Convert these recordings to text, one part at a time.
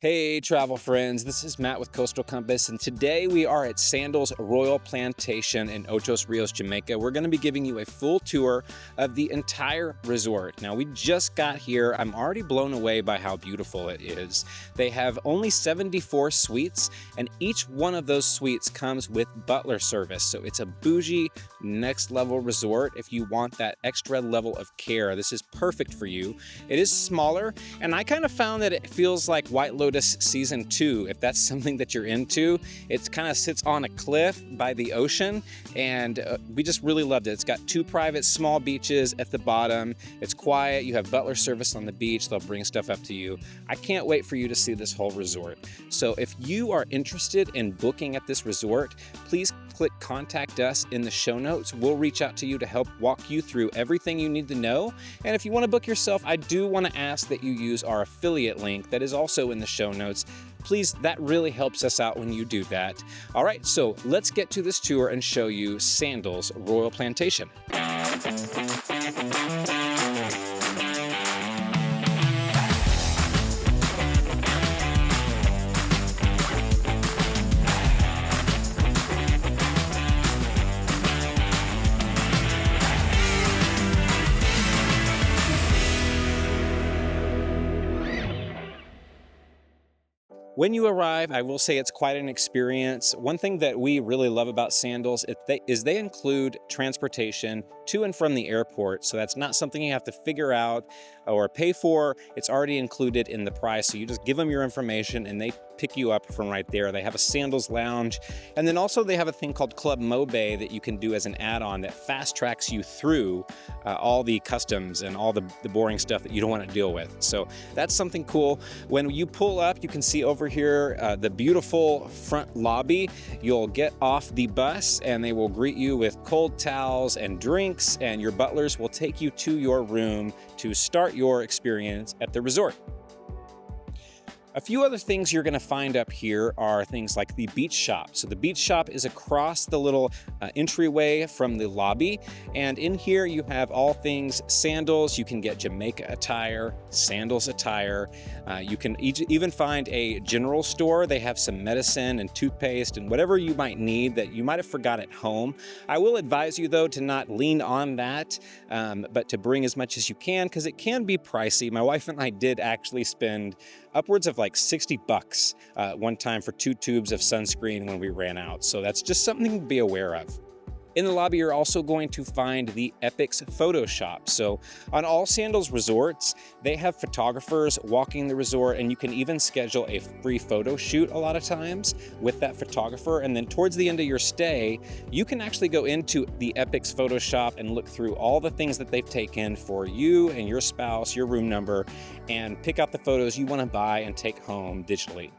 Hey travel friends, this is Matt with Coastal Compass, and today we are at Sandals Royal Plantation in Ochos Rios, Jamaica. We're going to be giving you a full tour of the entire resort. Now, we just got here. I'm already blown away by how beautiful it is. They have only 74 suites, and each one of those suites comes with butler service. So it's a bougie, next level resort. If you want that extra level of care, this is perfect for you. It is smaller, and I kind of found that it feels like White Lotus Season 2, if that's something that you're into. It kind of sits on a cliff by the ocean, and we just really loved it. It's got two private small beaches at the bottom. It's quiet. You have butler service on the beach. They'll bring stuff up to you. I can't wait for you to see this whole resort. So if you are interested in booking at this resort, please click contact us in the show notes. We'll reach out to you to help walk you through everything you need to know. And if you want to book yourself, I do want to ask that you use our affiliate link that is also in the show notes. Please, that really helps us out when you do that. All right, so let's get to this tour and show you Sandals Royal Plantation. When you arrive, I will say it's quite an experience. One thing that we really love about Sandals is they include transportation to and from the airport. So that's not something you have to figure out or pay for. It's already included in the price. So you just give them your information and they pick you up from right there. They have a Sandals lounge. And then also they have a thing called Club Mobay that you can do as an add-on that fast tracks you through all the customs and all the boring stuff that you don't want to deal with. So that's something cool. When you pull up, you can see over here the beautiful front lobby. You'll get off the bus and they will greet you with cold towels and drinks, and your butlers will take you to your room to start your experience at the resort. A few other things you're going to find up here are things like the beach shop. So the beach shop is across the little entryway from the lobby. And in here you have all things sandals. You can get Jamaica attire, Sandals attire. You can even find a general store. They have some medicine and toothpaste and whatever you might need that you might have forgot at home. I will advise you though to not lean on that, but to bring as much as you can because it can be pricey. My wife and I did actually spend upwards of like 60 bucks one time for 2 tubes of sunscreen when we ran out. So that's just something to be aware of. In the lobby, you're also going to find the Epic's photo shop. So on all Sandals resorts, they have photographers walking the resort, and you can even schedule a free photo shoot a lot of times with that photographer. And then towards the end of your stay, you can actually go into the Epic's photo shop and look through all the things that they've taken for you and your spouse, your room number, and pick out the photos you want to buy and take home digitally.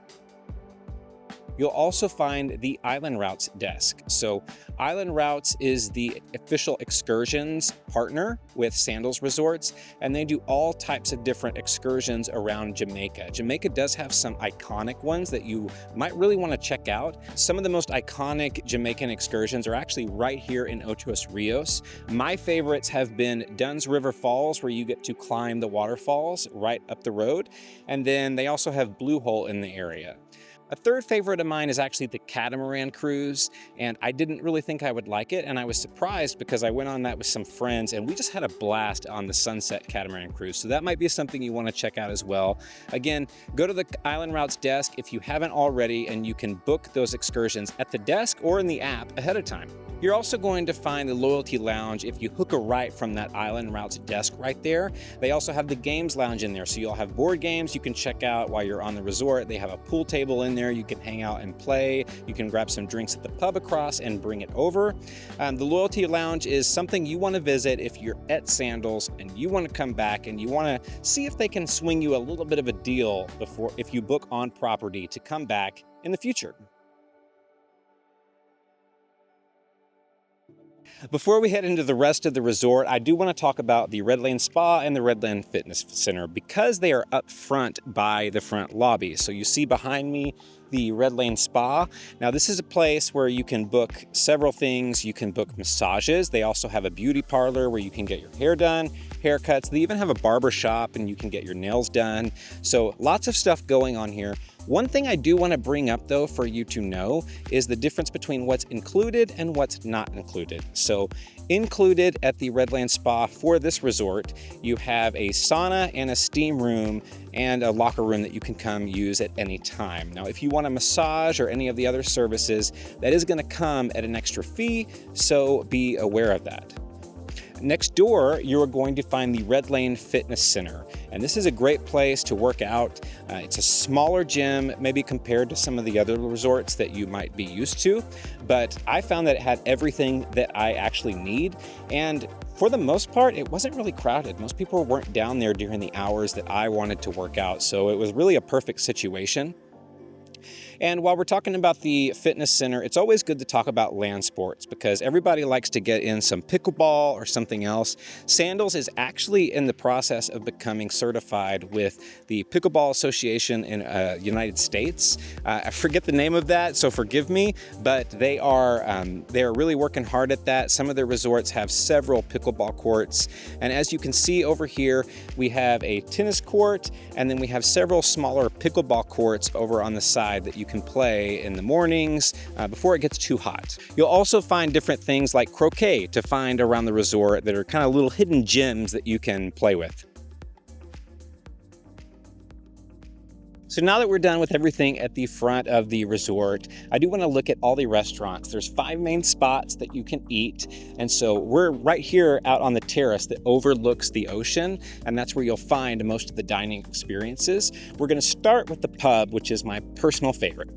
You'll also find the Island Routes desk. So Island Routes is the official excursions partner with Sandals Resorts, and they do all types of different excursions around Jamaica. Jamaica does have some iconic ones that you might really want to check out. Some of the most iconic Jamaican excursions are actually right here in Ochos Rios. My favorites have been Dunn's River Falls, where you get to climb the waterfalls right up the road. And then they also have Blue Hole in the area. A third favorite of mine is actually the catamaran cruise, and I didn't really think I would like it, and I was surprised because I went on that with some friends and we just had a blast on the Sunset Catamaran cruise. So that might be something you want to check out as well. Again, go to the Island Routes desk if you haven't already, and you can book those excursions at the desk or in the app ahead of time. You're also going to find the Loyalty Lounge if you hook a right from that Island Routes desk right there. They also have the Games Lounge in there, so you'll have board games you can check out while you're on the resort. They have a pool table in there. You can hang out and play. You can grab some drinks at the pub across and bring it over. The Loyalty Lounge is something you want to visit if you're at Sandals and you want to come back and you want to see if they can swing you a little bit of a deal if you book on property to come back in the future. Before we head into the rest of the resort, I do want to talk about the Red Lane Spa and the Red Lane Fitness Center because they are up front by the front lobby. So you see behind me the Red Lane Spa. Now this is a place where you can book several things. You can book massages. They also have a beauty parlor where you can get your hair done, haircuts. They even have a barber shop and you can get your nails done. So lots of stuff going on here. One thing I do want to bring up though for you to know is the difference between what's included and what's not included. So included at the Redland Spa for this resort, you have a sauna and a steam room and a locker room that you can come use at any time. Now, if you want a massage or any of the other services, that is going to come at an extra fee, so be aware of that. Next door, you are going to find the Red Lane Fitness Center, and this is a great place to work out. It's a smaller gym, maybe compared to some of the other resorts that you might be used to, but I found that it had everything that I actually need, and for the most part, it wasn't really crowded. Most people weren't down there during the hours that I wanted to work out, so it was really a perfect situation. And while we're talking about the fitness center, it's always good to talk about land sports because everybody likes to get in some pickleball or something else. Sandals is actually in the process of becoming certified with the Pickleball Association in United States. I forget the name of that, so forgive me, but they are really working hard at that. Some of their resorts have several pickleball courts. And as you can see over here, we have a tennis court, and then we have several smaller pickleball courts over on the side that you can play in the mornings before it gets too hot. You'll also find different things like croquet to find around the resort that are kind of little hidden gems that you can play with. So now that we're done with everything at the front of the resort, I do want to look at all the restaurants. There's 5 main spots that you can eat. And so we're right here out on the terrace that overlooks the ocean, and that's where you'll find most of the dining experiences. We're going to start with the pub, which is my personal favorite.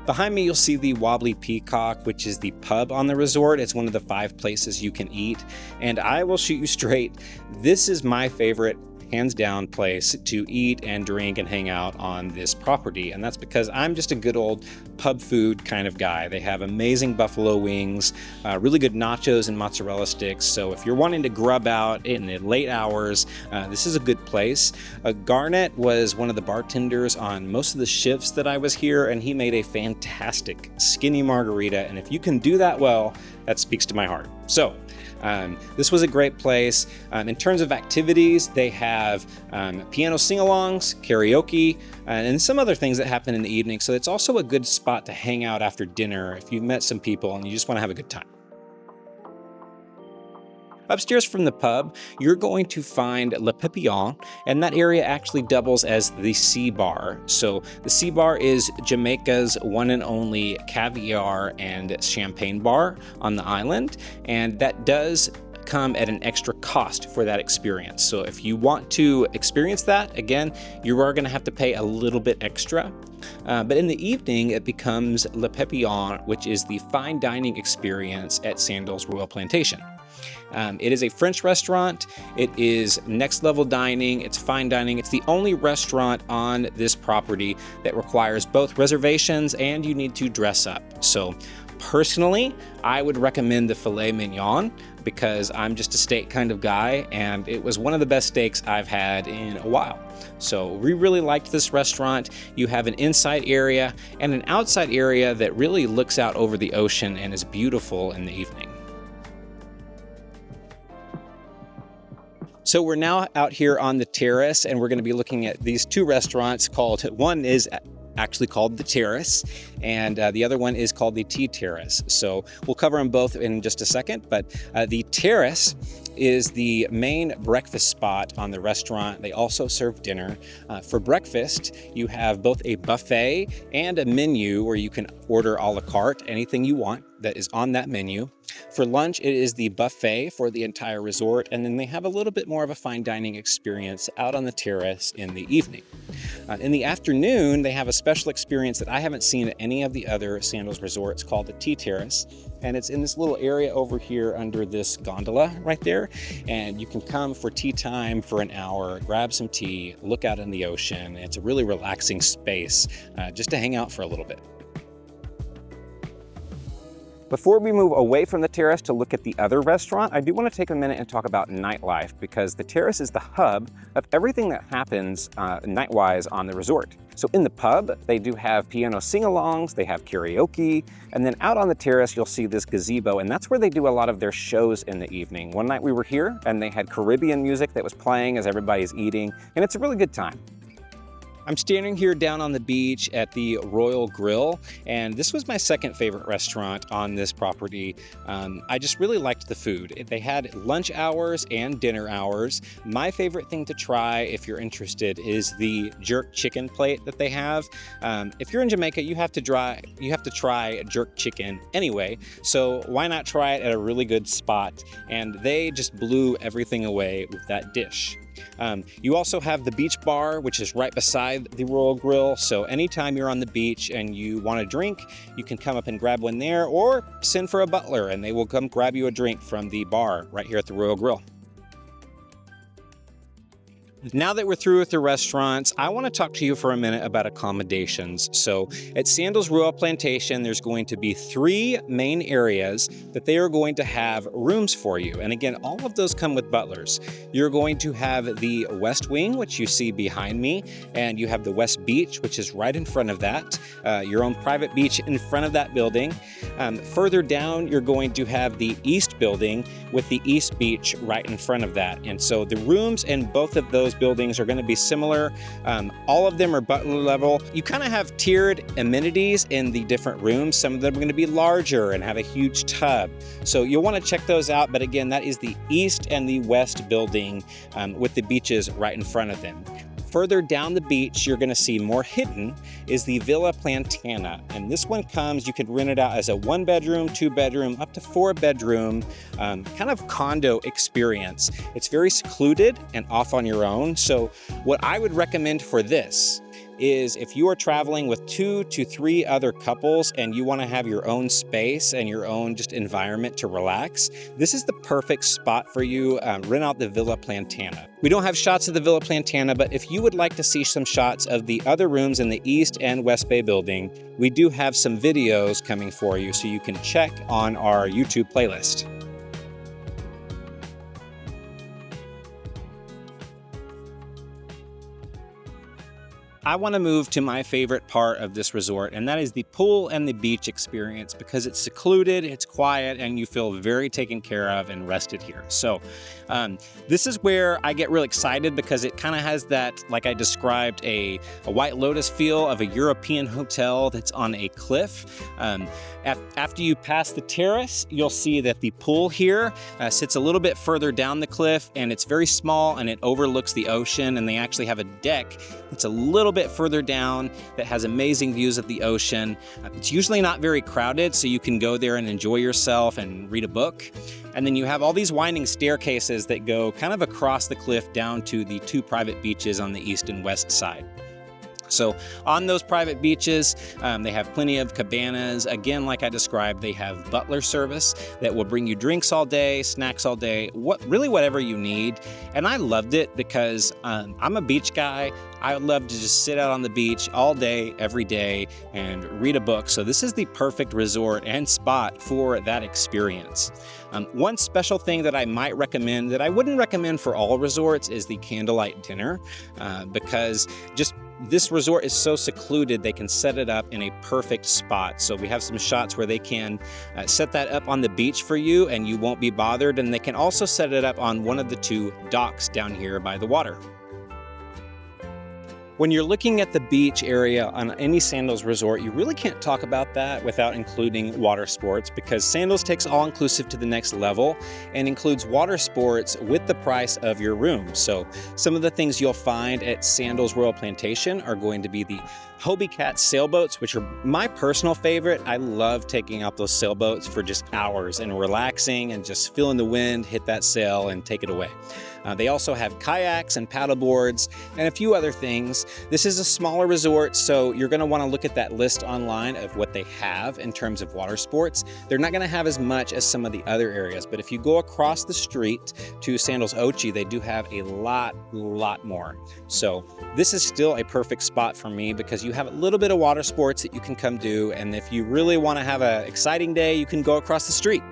Behind me, you'll see the Wobbly Peacock, which is the pub on the resort. It's one of the 5 places you can eat. And I will shoot you straight, this is my favorite, hands down, place to eat and drink and hang out on this property. And that's because I'm just a good old pub food kind of guy. They have amazing buffalo wings, really good nachos and mozzarella sticks. So if you're wanting to grub out in the late hours, this is a good place. Garnet was one of the bartenders on most of the shifts that I was here, and he made a fantastic skinny margarita. And if you can do that well, that speaks to my heart. So this was a great place. In terms of activities, they have piano sing-alongs, karaoke, and some other things that happen in the evening. So it's also a good spot to hang out after dinner if you've met some people and you just want to have a good time. Upstairs from the pub, you're going to find Le Papillon, and that area actually doubles as the Sea Bar. So the Sea Bar is Jamaica's one and only caviar and champagne bar on the island, and that does come at an extra cost for that experience. So if you want to experience that, again, you are going to have to pay a little bit extra. But in the evening, it becomes Le Papillon, which is the fine dining experience at Sandals Royal Plantation. It is a French restaurant. It is next level dining. It's fine dining. It's the only restaurant on this property that requires both reservations and you need to dress up. So personally, I would recommend the filet mignon because I'm just a steak kind of guy, and it was one of the best steaks I've had in a while. So we really liked this restaurant. You have an inside area and an outside area that really looks out over the ocean and is beautiful in the evening. So we're now out here on the terrace, and we're going to be looking at these 2 restaurants one is actually called The Terrace, and the other one is called the Tea Terrace. So we'll cover them both in just a second, but the Terrace is the main breakfast spot on the restaurant. They also serve dinner. For breakfast, you have both a buffet and a menu where you can order a la carte, anything you want that is on that menu. For lunch, it is the buffet for the entire resort, and then they have a little bit more of a fine dining experience out on the terrace in the evening. In the afternoon, they have a special experience that I haven't seen at any of the other Sandals resorts called the Tea Terrace, and it's in this little area over here under this gondola right there, and you can come for tea time for an hour, grab some tea, look out in the ocean. It's a really relaxing space just to hang out for a little bit. Before we move away from the terrace to look at the other restaurant, I do want to take a minute and talk about nightlife, because the terrace is the hub of everything that happens night-wise on the resort. So in the pub, they do have piano sing-alongs, they have karaoke, and then out on the terrace, you'll see this gazebo, and that's where they do a lot of their shows in the evening. One night we were here, and they had Caribbean music that was playing as everybody's eating, and it's a really good time. I'm standing here down on the beach at the Royal Grill, and this was my second favorite restaurant on this property. I just really liked the food. They had lunch hours and dinner hours. My favorite thing to try, if you're interested, is the jerk chicken plate that they have. If you're in Jamaica, you have to try jerk chicken anyway, so why not try it at a really good spot? And they just blew everything away with that dish. You also have the beach bar, which is right beside the Royal Grill. So anytime you're on the beach and you want a drink, you can come up and grab one there, or send for a butler and they will come grab you a drink from the bar right here at the Royal Grill. Now that we're through with the restaurants, I want to talk to you for a minute about accommodations. So at Sandals Royal Plantation, there's going to be 3 main areas that they are going to have rooms for you. And again, all of those come with butlers. You're going to have the West Wing, which you see behind me, and you have the West Beach, which is right in front of that, your own private beach in front of that building. Further down, you're going to have the East Building with the East Beach right in front of that. And so the rooms in both of those buildings are going to be similar. All of them are butler level. You kind of have tiered amenities in the different rooms. Some of them are going to be larger and have a huge tub. So you'll want to check those out. But again, that is the East and the West building with the beaches right in front of them. Further down the beach, you're going to see more hidden is the Villa Plantana. And this one comes, you could rent it out as a 1-bedroom, 2-bedroom, up to 4-bedroom kind of condo experience. It's very secluded and off on your own. So what I would recommend for this is if you are traveling with 2 to 3 other couples and you want to have your own space and your own just environment to relax, this is the perfect spot for you. Rent out the Villa Plantana. We don't have shots of the Villa Plantana, but if you would like to see some shots of the other rooms in the East and West Bay building, we do have some videos coming for you, so you can check on our YouTube playlist. I want to move to my favorite part of this resort, and that is the pool and the beach experience, because it's secluded, it's quiet, and you feel very taken care of and rested here. So this is where I get real excited, because it kind of has that, like I described, a White Lotus feel of a European hotel that's on a cliff. After you pass the terrace, you'll see that the pool here sits a little bit further down the cliff, and it's very small and it overlooks the ocean, and they actually have a deck that's a little bit further down that has amazing views of the ocean. It's usually not very crowded, so you can go there and enjoy yourself and read a book. And then you have all these winding staircases that go kind of across the cliff down to the 2 private beaches on the east and west side. So on those private beaches, they have plenty of cabanas. Again, like I described, they have butler service that will bring you drinks all day, snacks all day, really whatever you need. And I loved it because I'm a beach guy. I would love to just sit out on the beach all day, every day, and read a book. So this is the perfect resort and spot for that experience. One special thing that I might recommend, that I wouldn't recommend for all resorts, is the candlelight dinner, because just this resort is so secluded, they can set it up in a perfect spot. So we have some shots where they can set that up on the beach for you and you won't be bothered. And they can also set it up on one of the 2 docks down here by the water. When you're looking at the beach area on any Sandals resort, you really can't talk about that without including water sports, because Sandals takes all-inclusive to the next level and includes water sports with the price of your room. So some of the things you'll find at Sandals Royal Plantation are going to be the Hobie Cat sailboats, which are my personal favorite. I love taking out those sailboats for just hours and relaxing and just feeling the wind hit that sail and take it away. They also have kayaks and paddle boards and a few other things. This is a smaller resort, so you're going to want to look at that list online of what they have in terms of water sports. They're not going to have as much as some of the other areas, but if you go across the street to Sandals Ochi, they do have a lot more. So this is still a perfect spot for me because you have a little bit of water sports that you can come do, and if you really want to have an exciting day, you can go across the street.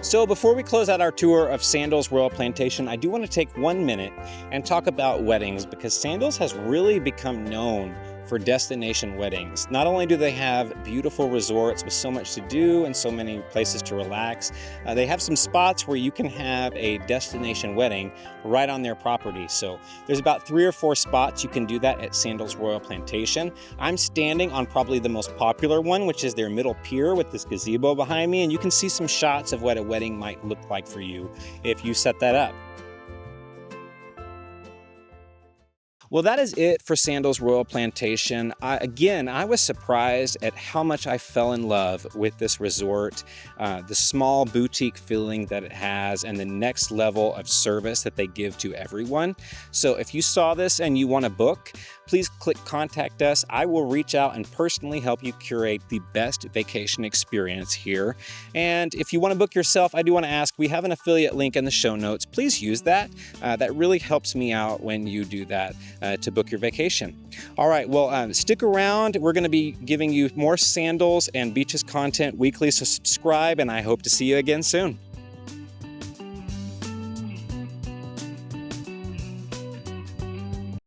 So before we close out our tour of Sandals Royal Plantation, I do want to take 1 minute and talk about weddings, because Sandals has really become known for destination weddings. Not only do they have beautiful resorts with so much to do and so many places to relax, they have some spots where you can have a destination wedding right on their property. So there's about 3 or 4 spots you can do that at Sandals Royal Plantation. I'm standing on probably the most popular one, which is their middle pier with this gazebo behind me, and you can see some shots of what a wedding might look like for you if you set that up. Well, that is it for Sandals Royal Plantation. Again, I was surprised at how much I fell in love with this resort, the small boutique feeling that it has, and the next level of service that they give to everyone. So if you saw this and you want to book, please click contact us. I will reach out and personally help you curate the best vacation experience here. And if you want to book yourself, I do want to ask, we have an affiliate link in the show notes. Please use that. That really helps me out when you do that to book your vacation. All right, well, stick around. We're going to be giving you more Sandals and beaches content weekly, so subscribe, and I hope to see you again soon.